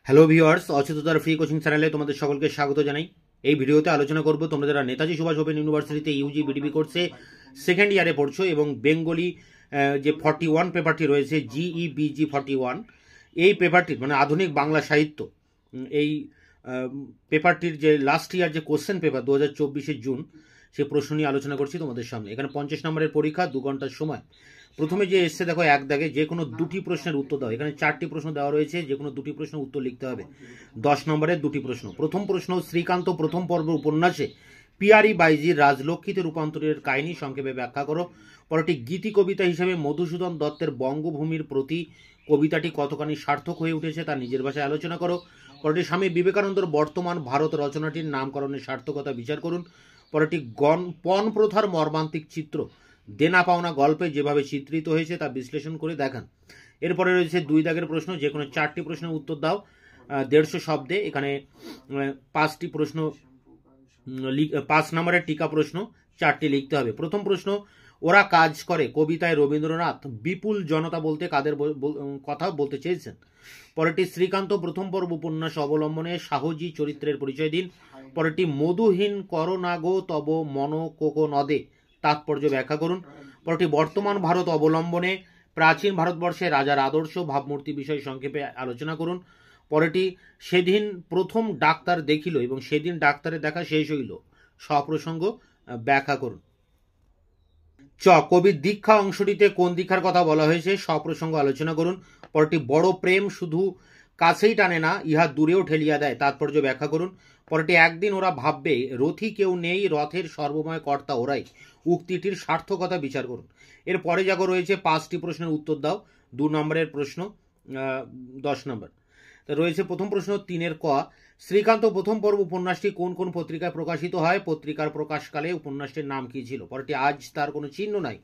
Hello viewers, অচেতনতার free coaching চ্যানেলে তোমাদের সকলকে স্বাগত জানাই। এই ভিডিওতে আলোচনা করব তোমরা যারা নেতাজি সুভাষ ওপেন ইউনিভার্সিটিতে ইউজি বিডিবি কোর্সে সেকেন্ড ইয়ারে পড়ছো এবং বেঙ্গলি যে 41 পেপারটি রয়েছে GEBG 41, এই পেপারটির মানে আধুনিক বাংলা সাহিত্য, এই পেপারটির যে লাস্ট ইয়ার যে কোশ্চেন পেপার 2024 জুন, সে প্রশ্ন নিয়ে আলোচনা করছি তোমাদের সামনে। এখানে 50 নম্বরের পরীক্ষা, 2 ঘন্টার সময়। প্রথমে যে এসছে দেখো, এক দাগে যে কোনো দুটি প্রশ্নের উত্তর দাও। এখানে 4টি প্রশ্ন দেওয়া রয়েছে, যে কোনো দুটি প্রশ্নের উত্তর লিখতে হবে। 10 নম্বরের দুটি প্রশ্ন। প্রথম প্রশ্ন, শ্রীকান্ত প্রথম পর্ব উপন্যাসে পিয়ারি বাইজির রাজলক্ষ্মীতে রূপান্তরের কাহিনী সংক্ষেপে ব্যাখ্যা করো। পরটি গীতি কবিতা হিসেবে মধুসূদন দত্তের বঙ্গভূমির প্রতি কবিতাটি কতখানি সার্থক হয়ে উঠেছে তা নিজের ভাষায় আলোচনা করো। পরটি স্বামী বিবেকানন্দর বর্তমান ভারত রচনাটির নামকরণের সার্থকতা বিচার করুন। পরটি পণ প্রথার মর্মান্তিক চিত্র দেনা পাওনা গল্পে যেভাবে চিত্রিত হয়েছে তা বিশ্লেষণ করে দেখান। এরপরে রয়েছে 2 দাগের প্রশ্ন, যে কোনো 4টি প্রশ্নের উত্তর দাও 150 শব্দে। এখানে 5টি প্রশ্ন, 5 নম্বরের টিকা প্রশ্ন 4টি লিখতে হবে। প্রথম প্রশ্ন, ওরা কাজ করে কবিতায় রবীন্দ্রনাথ বিপুল জনতা বলতে কাদের কথা বলতে চেয়েছেন। পরেরটি, শ্রীকান্ত প্রথম পর্ব উপন্যাস অবলম্বনে সাহজি চরিত্রের পরিচয় দিন। পরেরটি, মধুহীন করোনাগো তব মন কোকো নদে তাৎপর্য ব্যাখ্যা করুন। পরেরটি, বর্তমান ভারত অবলম্বনে প্রাচীন ভারতবর্ষে রাজার আদর্শ ভাবমূর্তি বিষয় সংক্ষেপে আলোচনা করুন। পরেরটি, সেদিন প্রথম ডাক্তার দেখিল এবং সেদিন ডাক্তারের দেখা শেষ হইল সপ্রসঙ্গ ব্যাখ্যা করুন। কবির দীক্ষা অংশটিতে কোন দীক্ষার কথা বলা হয়েছে সপ্রসঙ্গ আলোচনা করুন। পরেরটি, বড় প্রেম শুধু কাছেই টানে না, ইহা দূরেও ঠেলিয়া দেয় তাৎপর্য ব্যাখ্যা করুন। পরেরটি, একদিন ওরা ভাববে রথী কেউ নেই, রথের সর্বময় কর্তা ওরাই, উক্তিটির সার্থকতা বিচার করুন। এর পরে যাগো রয়েছে 5টি প্রশ্নের উত্তর দাও। 2 নম্বরের প্রশ্ন, 10 নম্বর রয়েছে। প্রথম প্রশ্ন 3-এর ক, শ্রীকান্ত প্রথম পর্ব উপন্যাসটি কোন কোন পত্রিকায় প্রকাশিত হয়, পত্রিকার প্রকাশকালে উপন্যাসটির নাম কি ছিল। পরেরটি, আজ তার কোনো চিহ্ন নাই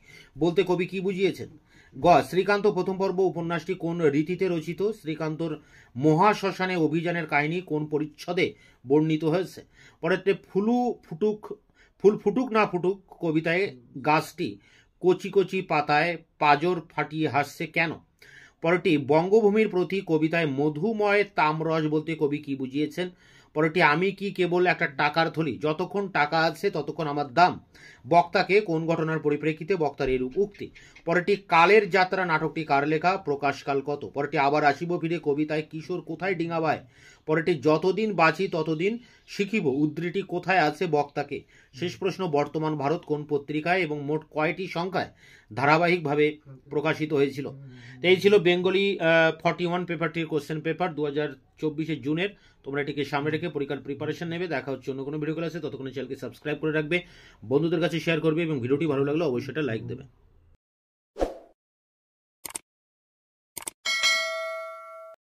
বলতে কবি কি বুঝিয়েছেন। গ, শ্রীকান্ত প্রথম পর্ব উপন্যাসটি কোন রীতিতে রচিত, শ্রীকান্তর মহাশ্মশানে অভিযানের কাহিনী কোন পরিচ্ছদে বর্ণিত হয়েছে। পরেরটি, ফুল ফুটুক না ফুটুক কবিতায় গাছটি কচি কচি পাতায় পাজর ফাটিয়ে হাসছে কেন। পরেরটি, বঙ্গভূমির প্রতি কবিতায় মধুময় তামরস বলতে কবি কি বুঝিয়েছেন। পরেরটি, আমি কি কেবল একটা টাকার থলি, যতক্ষণ টাকা আছে ততক্ষণ আমার দাম, বক্তাকে কোন ঘটনার পরিপ্রেক্ষিতে বক্তার এরূপ উক্তি। পরেরটি, কালের যাত্রা নাটকটি কার লেখা, প্রকাশকাল কত। পরেরটি, আবার আসিব ফিরে কবিতায় কিশোর কোথায় ডিঙাবায়। পরেরটি, যতদিন বাঁচি ততদিন শিখিব উদ্ধৃতি কোথায় আছে বক্তাকে। শেষ প্রশ্ন, বর্তমান ভারত কোন পত্রিকায় এবং মোট কয়টি সংখ্যায় ধারাবাহিকভাবে প্রকাশিত হয়েছিল। এই ছিল বেঙ্গলি 41 পেপারটির কোশ্চেন পেপার 2024 জুনের। তোমরা এটিকে সামনে রেখে পরীক্ষার প্রিপারেশন নেবে। দেখা হচ্ছে অন্য কোনো ভিডিও ক্লাসে। ততক্ষণ চ্যানেলকে সাবস্ক্রাইব করে রাখবে, বন্ধুদের কাছে শেয়ার করবে এবং ভিডিওটি ভালো লাগলে অবশ্যই একটা লাইক দেবে।